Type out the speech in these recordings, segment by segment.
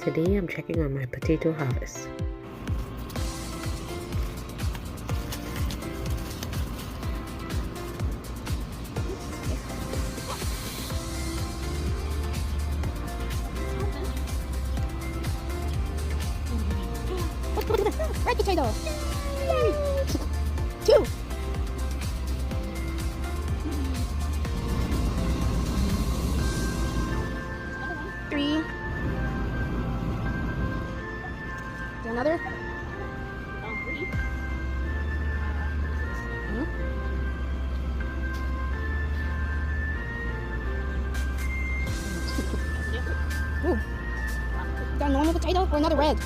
Today I'm checking on my potato harvest. Red potato. Two. Three. Is there another? Ooh. Got a normal potato or another red?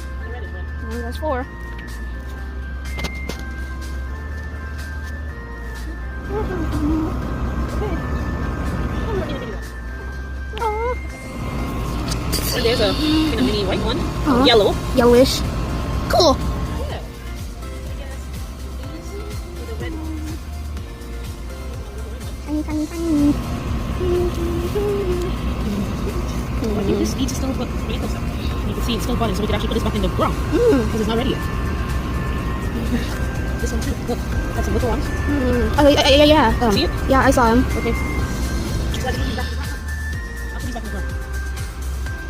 That's four. So there's a mini white one, yellow. Yellowish. Cool. Tiny, tiny, tiny. You just need to still put tomatoes up. You can see it's still budding, so we can actually put this back in the ground because it's not ready yet. This one too. Look, that's some little ones. Oh, yeah. See it? Yeah, I saw him. Okay. Just like these back in the ground. I'll put these back in the ground.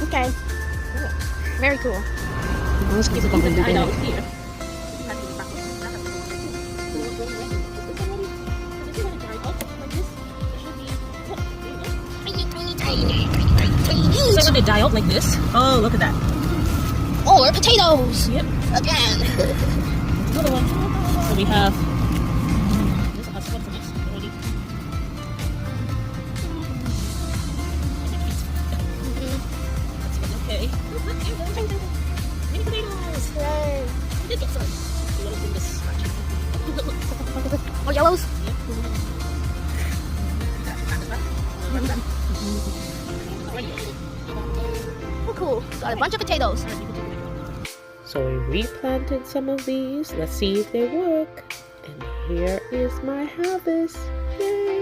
Okay. Cool. Very cool. Let's get the hide out here. So when they die out like this, oh look at that. Oh, we're potatoes! Yep. Again. Another one. So we have this has one for this already. Okay. Mini potatoes. Yay. We did get some. We gotta do this. More yellows? Oh, cool. Got a bunch of potatoes. So we replanted some of these. Let's see if they work. And here is my harvest. Yay!